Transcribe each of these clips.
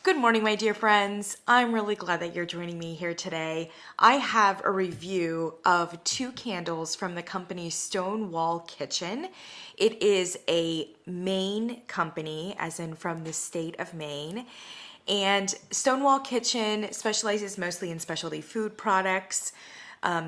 Good morning, my dear friends. I'm really glad that you're joining me here today. I have a review of two candles from the company Stonewall Kitchen. It is a Maine company, as in from the state of Maine. And Stonewall Kitchen specializes mostly in specialty food products,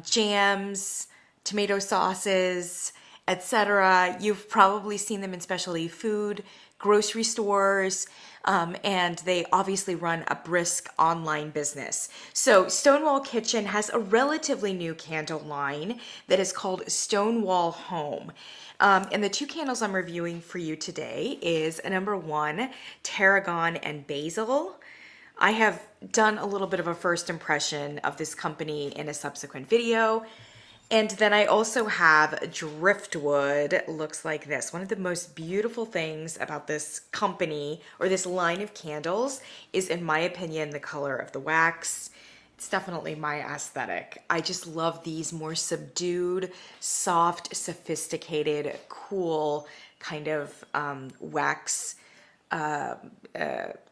jams, tomato sauces, etc. You've probably seen them in specialty food, grocery stores, and they obviously run a brisk online business. So Stonewall Kitchen has a relatively new candle line that is called Stonewall Home. And the two candles I'm reviewing for you today is number one, Tarragon and Basil. I have done a little bit of a first impression of this company in a subsequent video. And then I also have Driftwood, looks like this. One of the most beautiful things about this company or this line of candles is, in my opinion, the color of the wax. It's definitely my aesthetic. I just love these more subdued, soft, sophisticated, cool kind of wax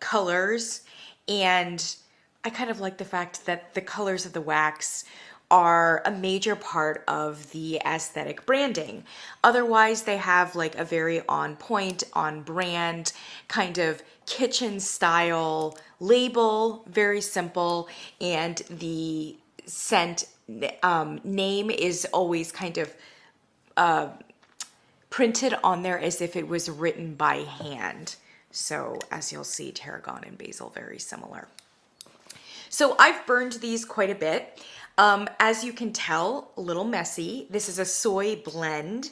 colors. And I kind of like the fact that the colors of the wax are a major part of the aesthetic branding. Otherwise, they have like a very on point, on brand kind of kitchen style label, very simple, and the scent name is always kind of printed on there as if it was written by hand. So as you'll see, Tarragon and Basil, very similar. So I've burned these quite a bit. As you can tell, a little messy. This is a soy blend.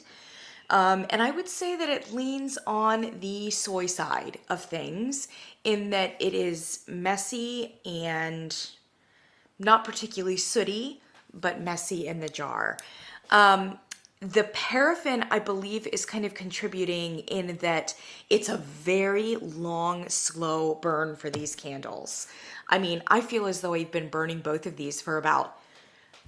And I would say that it leans on the soy side of things in that it is messy and not particularly sooty, but messy in the jar. The paraffin, I believe, is kind of contributing in that it's a very long, slow burn for these candles. I mean, I feel as though I've been burning both of these for about,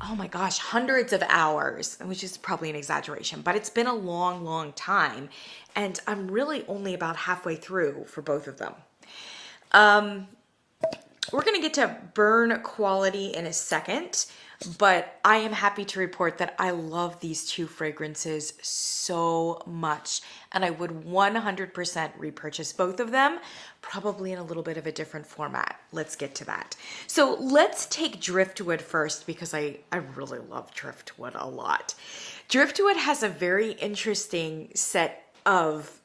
oh my gosh, hundreds of hours, which is probably an exaggeration, but it's been a long, long time. And I'm really only about halfway through for both of them. We're going to get to burn quality in a second, but I am happy to report that I love these two fragrances so much, and I would 100% repurchase both of them, probably in a little bit of a different format. Let's get to that. So let's take Driftwood first because I really love Driftwood a lot. Driftwood has a very interesting set of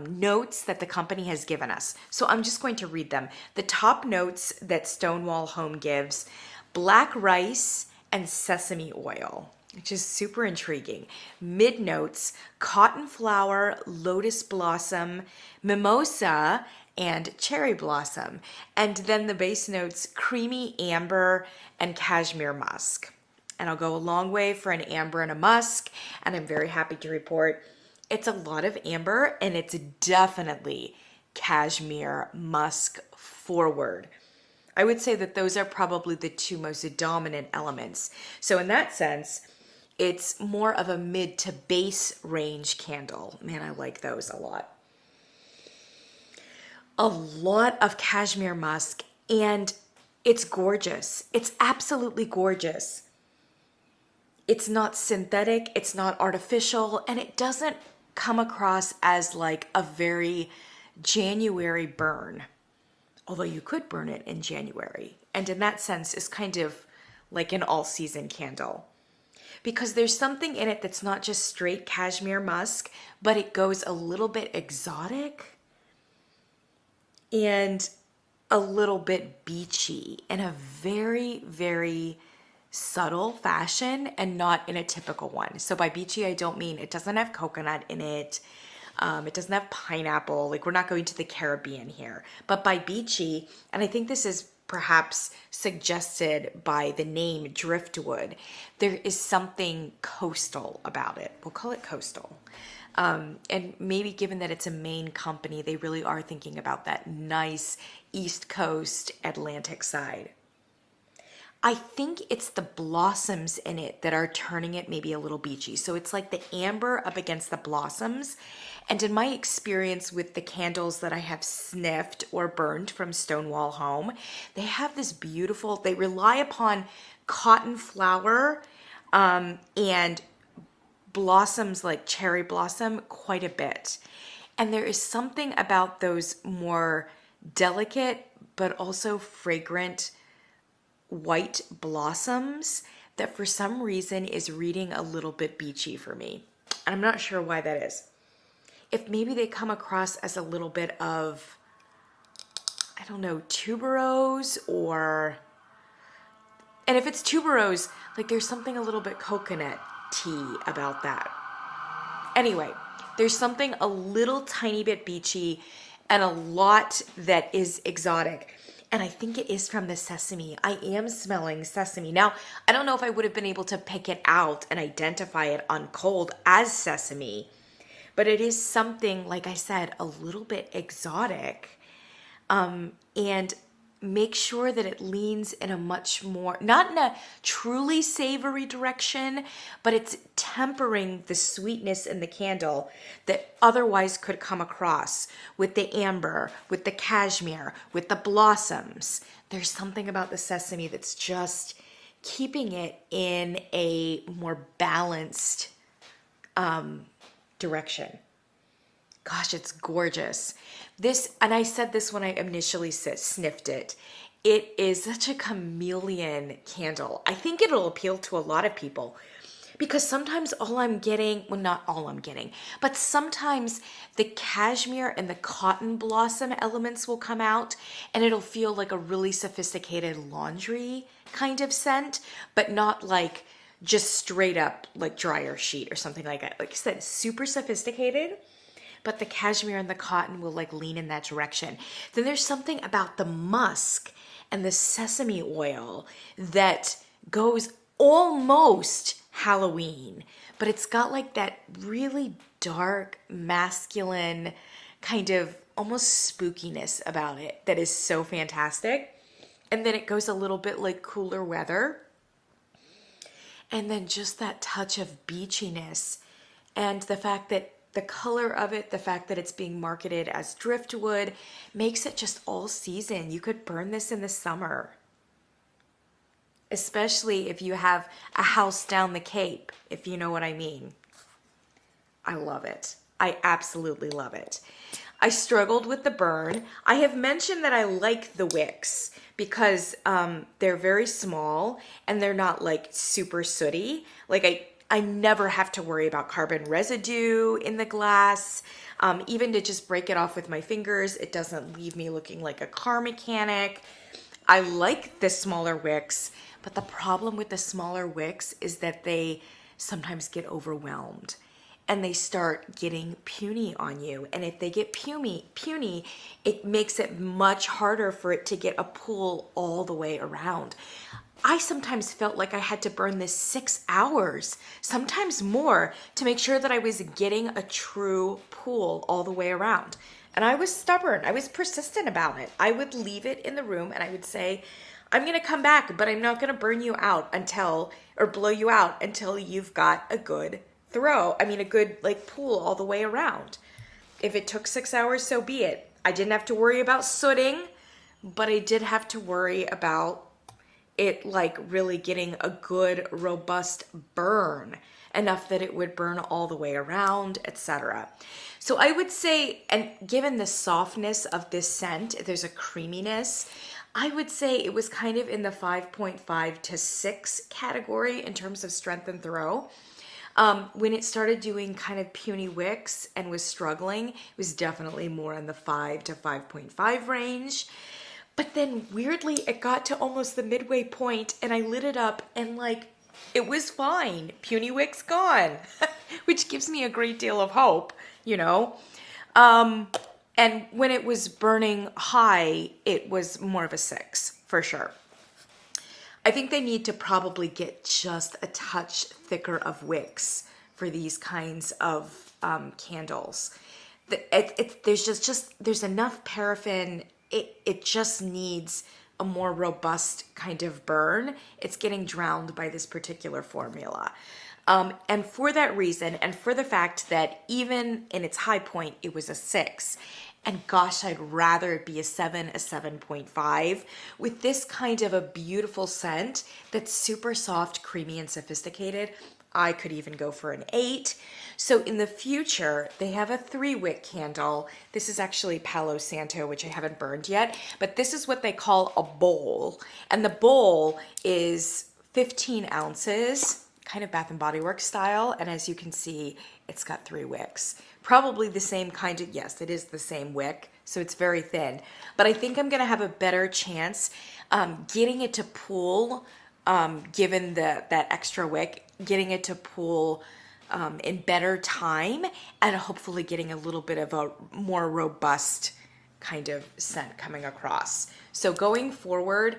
notes that the company has given us. So I'm just going to read them. The top notes that Stonewall Home gives: black rice and sesame oil, which is super intriguing. Mid notes: cotton flower, lotus blossom, mimosa, and cherry blossom. And then the base notes: creamy amber and cashmere musk. And I'll go a long way for an amber and a musk, and I'm very happy to report it's a lot of amber, and it's definitely cashmere musk forward. I would say that those are probably the two most dominant elements. So in that sense, it's more of a mid to base range candle. Man, I like those a lot. A lot of cashmere musk, and it's gorgeous. It's absolutely gorgeous. It's not synthetic, it's not artificial, and it doesn't come across as like a very January burn, although you could burn it in January, and in that sense is kind of like an all-season candle because there's something in it that's not just straight cashmere musk, but it goes a little bit exotic and a little bit beachy in a very, very subtle fashion and not in a typical one. So by beachy, I don't mean it doesn't have coconut in it. It doesn't have pineapple. Like, we're not going to the Caribbean here. But by beachy, and I think this is perhaps suggested by the name Driftwood, there is something coastal about it. We'll call it coastal. And maybe given that it's a Maine company, they really are thinking about that nice East Coast Atlantic side. I think it's the blossoms in it that are turning it maybe a little beachy. So it's like the amber up against the blossoms. And in my experience with the candles that I have sniffed or burned from Stonewall Home, they have this beautiful, they rely upon cotton flower and blossoms like cherry blossom quite a bit. And there is something about those more delicate but also fragrant white blossoms that for some reason is reading a little bit beachy for me. And I'm not sure why that is. If maybe they come across as a little bit of, I don't know, tuberose or, and if it's tuberose, like there's something a little bit coconut tea about that. Anyway, there's something a little tiny bit beachy and a lot that is exotic. And I think it is from the sesame. I am smelling sesame. Now, I don't know if I would have been able to pick it out and identify it on cold as sesame, but it is something, like I said, a little bit exotic. And make sure that it leans in a much more, not in a truly savory direction, but it's tempering the sweetness in the candle that otherwise could come across with the amber, with the cashmere, with the blossoms. There's something about the sesame that's just keeping it in a more balanced direction. Gosh, it's gorgeous. This, and I said this when I initially sniffed it, it is such a chameleon candle. I think it'll appeal to a lot of people because sometimes all I'm getting, well, not all I'm getting, but sometimes the cashmere and the cotton blossom elements will come out and it'll feel like a really sophisticated laundry kind of scent, but not like just straight up like dryer sheet or something like that. Like I said, super sophisticated. But the cashmere and the cotton will like lean in that direction. Then there's something about the musk and the sesame oil that goes almost Halloween, but it's got like that really dark, masculine kind of almost spookiness about it that is so fantastic. And then it goes a little bit like cooler weather. And then just that touch of beachiness and the fact that the color of it, the fact that it's being marketed as driftwood, makes it just all season. You could burn this in the summer, especially if you have a house down the Cape, if you know what I mean. I love it. I absolutely love it. I struggled with the burn. I have mentioned that I like the wicks because they're very small and they're not like super sooty. Like I never have to worry about carbon residue in the glass. Even to just break it off with my fingers, it doesn't leave me looking like a car mechanic. I like the smaller wicks, but the problem with the smaller wicks is that they sometimes get overwhelmed and they start getting puny on you. And if they get puny, it makes it much harder for it to get a pull all the way around. I sometimes felt like I had to burn this 6 hours, sometimes more, to make sure that I was getting a true pull all the way around. And I was stubborn. I was persistent about it. I would leave it in the room and I would say, I'm going to come back, but I'm not going to burn you out or blow you out until you've got a good a good like pull all the way around. If it took 6 hours, so be it. I didn't have to worry about sooting, but I did have to worry about it like really getting a good robust burn, enough that it would burn all the way around, etc. So I would say, and given the softness of this scent, there's a creaminess, I would say it was kind of in the 5.5 to 6 category in terms of strength and throw. When it started doing kind of puny wicks and was struggling, it was definitely more in the 5 to 5.5 range. But then weirdly, it got to almost the midway point and I lit it up and like, it was fine. Puny wick's gone, which gives me a great deal of hope, you know? And when it was burning high, it was more of a 6 for sure. I think they need to probably get just a touch thicker of wicks for these kinds of candles. There's enough paraffin. It just needs a more robust kind of burn, it's getting drowned by this particular formula. And for that reason, and for the fact that even in its high point, it was a 6. And gosh, I'd rather it be a 7, a 7.5. With this kind of a beautiful scent that's super soft, creamy, and sophisticated, I could even go for an 8. So in the future, they have a 3-wick candle. This is actually Palo Santo, which I haven't burned yet, but this is what they call a bowl. And the bowl is 15 ounces, kind of Bath and Body Works style. And as you can see, it's got 3 wicks. Probably the same kind of, yes, it is the same wick. So it's very thin, but I think I'm going to have a better chance getting it to pool, given that extra wick, getting it to pool in better time, and hopefully getting a little bit of a more robust kind of scent coming across. So going forward,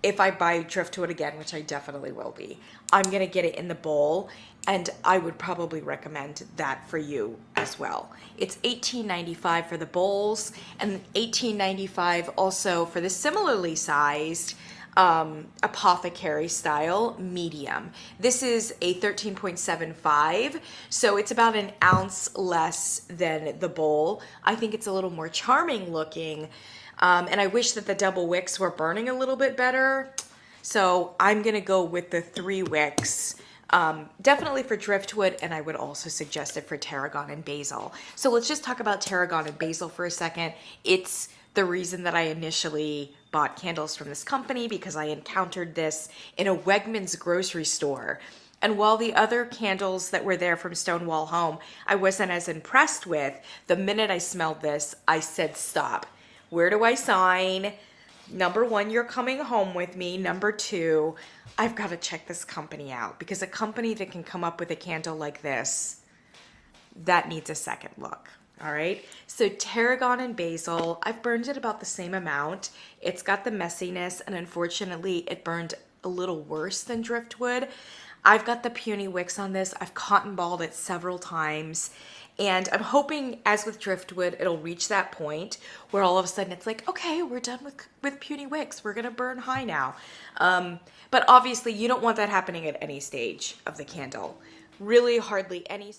if I buy Driftwood again, which I definitely will be, I'm gonna get it in the bowl, and I would probably recommend that for you as well. It's $18.95 for the bowls, and $18.95 also for the similarly sized apothecary style medium. This is a 13.75, so it's about an ounce less than the bowl. I think it's a little more charming looking, and I wish that the double wicks were burning a little bit better. So I'm gonna go with the 3 wicks. Definitely for Driftwood, and I would also suggest it for Tarragon and Basil. So let's just talk about Tarragon and Basil for a second. It's the reason that I initially bought candles from this company, because I encountered this in a Wegmans grocery store. And while the other candles that were there from Stonewall Home, I wasn't as impressed with, the minute I smelled this, I said, stop. Where do I sign? Number 1, you're coming home with me. Number 2, I've got to check this company out, because a company that can come up with a candle like this, that needs a second look. All right, so Tarragon and Basil, I've burned it about the same amount. It's got the messiness, and unfortunately it burned a little worse than Driftwood. I've got the puny wicks on this. I've cotton balled it several times, and I'm hoping, as with Driftwood, it'll reach that point where all of a sudden it's like, okay, we're done with puny wicks. We're gonna burn high now. But obviously you don't want that happening at any stage of the candle. Really hardly any.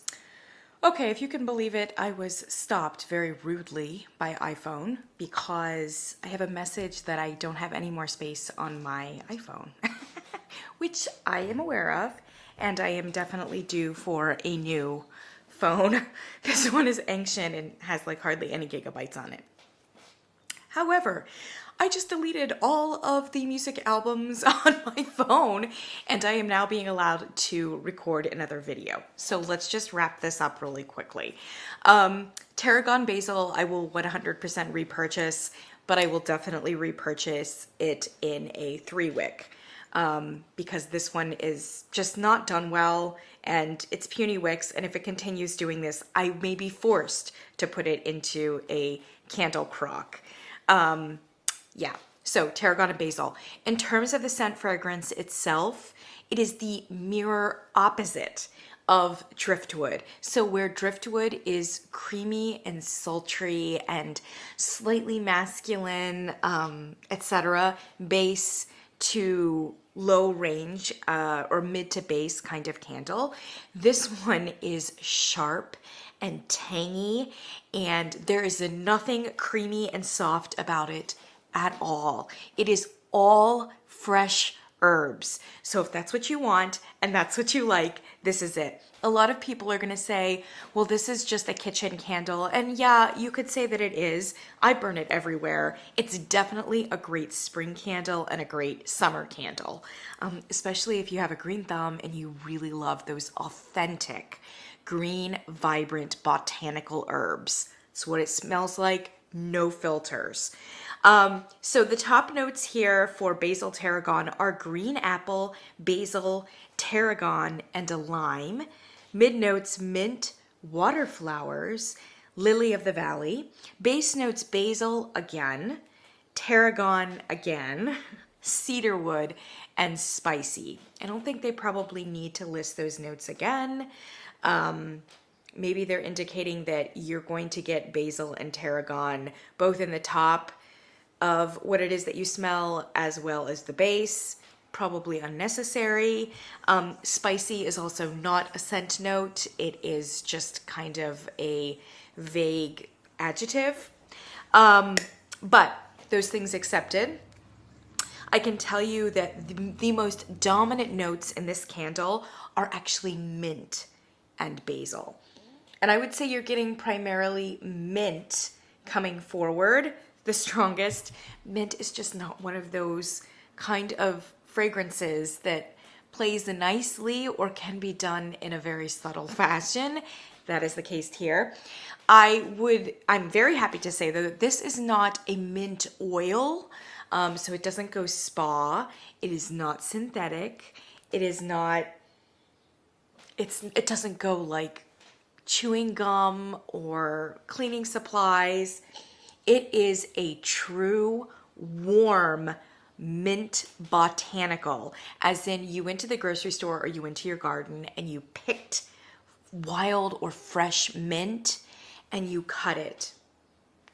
Okay, if you can believe it, I was stopped very rudely by iPhone because I have a message that I don't have any more space on my iPhone, which I am aware of, and I am definitely due for a new phone. This one is ancient and has like hardly any gigabytes on it. However, I just deleted all of the music albums on my phone, and I am now being allowed to record another video. So let's just wrap this up really quickly. Tarragon Basil, I will 100% repurchase, but I will definitely repurchase it in a 3-wick, because this one is just not done well, and it's puny wicks, and if it continues doing this, I may be forced to put it into a candle crock. Yeah, so Tarragon and Basil. In terms of the scent fragrance itself, it is the mirror opposite of Driftwood. So where Driftwood is creamy and sultry and slightly masculine, etc., base to low range or mid to base kind of candle, this one is sharp and tangy, and there is nothing creamy and soft about it at all. It is all fresh herbs. So if that's what you want and that's what you like, this is it. A lot of people are gonna say, well, this is just a kitchen candle. And yeah, you could say that it is. I burn it everywhere. It's definitely a great spring candle and a great summer candle, especially if you have a green thumb and you really love those authentic, green, vibrant, botanical herbs. It's what it smells like, no filters. So the top notes here for Basil Tarragon are green apple, basil, tarragon, and a lime. Mid notes, mint, water flowers, lily of the valley. Base notes, basil again, tarragon again, cedarwood, and spicy. I don't think they probably need to list those notes again. Maybe they're indicating that you're going to get basil and tarragon both in the top of what it is that you smell as well as the base. Probably unnecessary. Spicy is also not a scent note. It is just kind of a vague adjective. But those things accepted, I can tell you that the most dominant notes in this candle are actually mint and basil. And I would say you're getting primarily mint coming forward the strongest. Mint is just not one of those kind of fragrances that plays nicely or can be done in a very subtle fashion. That is the case here. I'm very happy to say though that this is not a mint oil. So it doesn't go spa. It is not synthetic. It doesn't go like chewing gum or cleaning supplies. It is a true warm mint botanical, as in you went to the grocery store or you went to your garden and you picked wild or fresh mint and you cut it.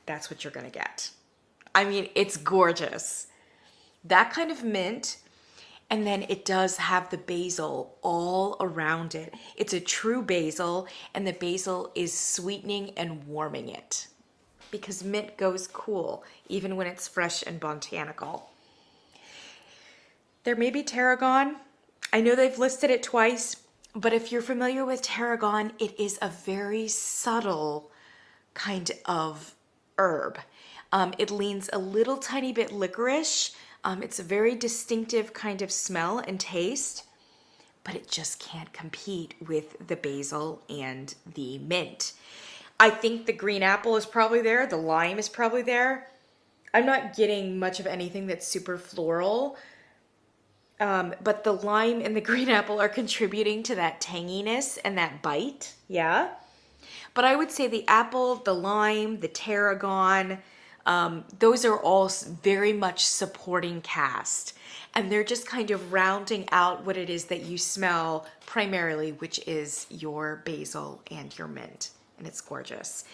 That's what you're gonna get. I mean, it's gorgeous. That kind of mint, and then it does have the basil all around it. It's a true basil, and the basil is sweetening and warming it because mint goes cool even when it's fresh and botanical. There may be tarragon. I know they've listed it twice, but if you're familiar with tarragon, it is a very subtle kind of herb. It leans a little tiny bit licorice. It's a very distinctive kind of smell and taste, but it just can't compete with the basil and the mint. I think the green apple is probably there. The lime is probably there. I'm not getting much of anything that's super floral, but the lime and the green apple are contributing to that tanginess and that bite, yeah? But I would say the apple, the lime, the tarragon, those are all very much supporting cast. And they're just kind of rounding out what it is that you smell primarily, which is your basil and your mint. And it's gorgeous.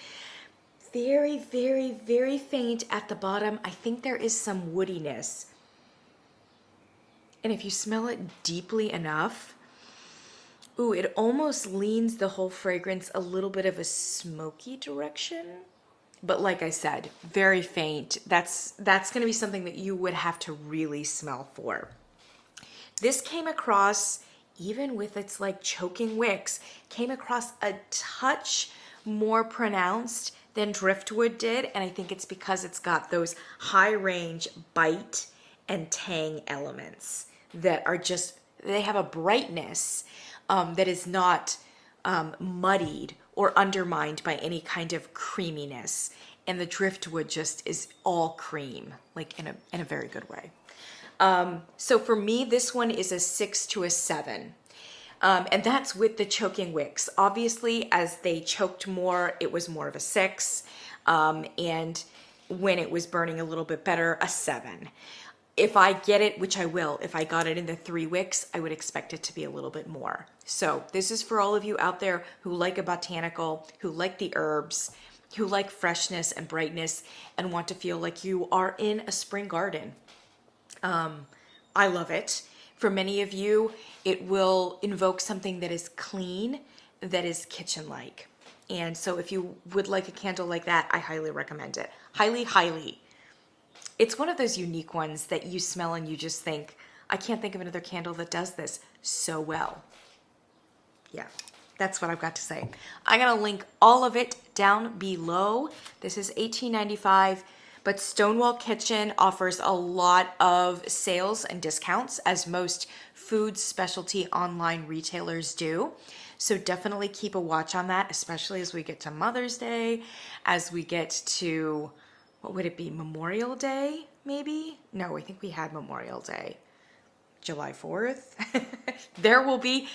Very, very, very faint at the bottom. I think there is some woodiness. And if you smell it deeply enough, ooh, it almost leans the whole fragrance a little bit of a smoky direction. But like I said, very faint. That's going to be something that you would have to really smell for. This came across, even with its like choking wicks, came across a touch more pronounced than Driftwood did. And I think it's because it's got those high range bite and tang elements that are just, they have a brightness that is not muddied or undermined by any kind of creaminess. And the Driftwood just is all cream, like in a very good way. So for me, this one is a 6 to a 7. And that's with the choking wicks. Obviously, as they choked more, it was more of a 6. And when it was burning a little bit better, a 7. If I get it, which I will, if I got it in the 3 wicks, I would expect it to be a little bit more. So this is for all of you out there who like a botanical, who like the herbs, who like freshness and brightness, and want to feel like you are in a spring garden. I love it. For many of you, it will invoke something that is clean, that is kitchen-like. And so if you would like a candle like that, I highly recommend it. Highly, highly. It's one of those unique ones that you smell and you just think, I can't think of another candle that does this so well. Yeah, that's what I've got to say. I'm going to link all of it down below. This is $18.95, but Stonewall Kitchen offers a lot of sales and discounts, as most food specialty online retailers do. So definitely keep a watch on that, especially as we get to Mother's Day, as we get to, what would it be, Memorial Day, maybe? No, I think we had Memorial Day. July 4th. There will be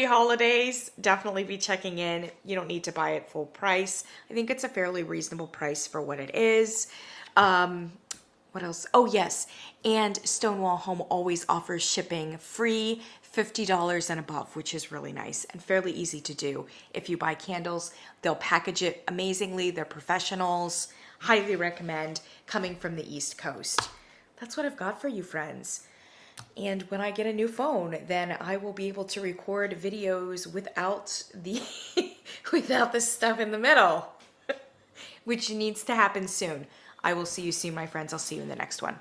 holidays. Definitely be checking in. You don't need to buy it full price. I think it's a fairly reasonable price for what it is. What else? Oh yes, and Stonewall Home always offers shipping free, $50 and above, which is really nice and fairly easy to do. If you buy candles, they'll package it amazingly. They're professionals. highly recommend coming from the East Coast. That's what I've got for you, friends. And when I get a new phone, then I will be able to record videos without the without the stuff in the middle, which needs to happen soon. I will see you soon, my friends. I'll see you in the next one.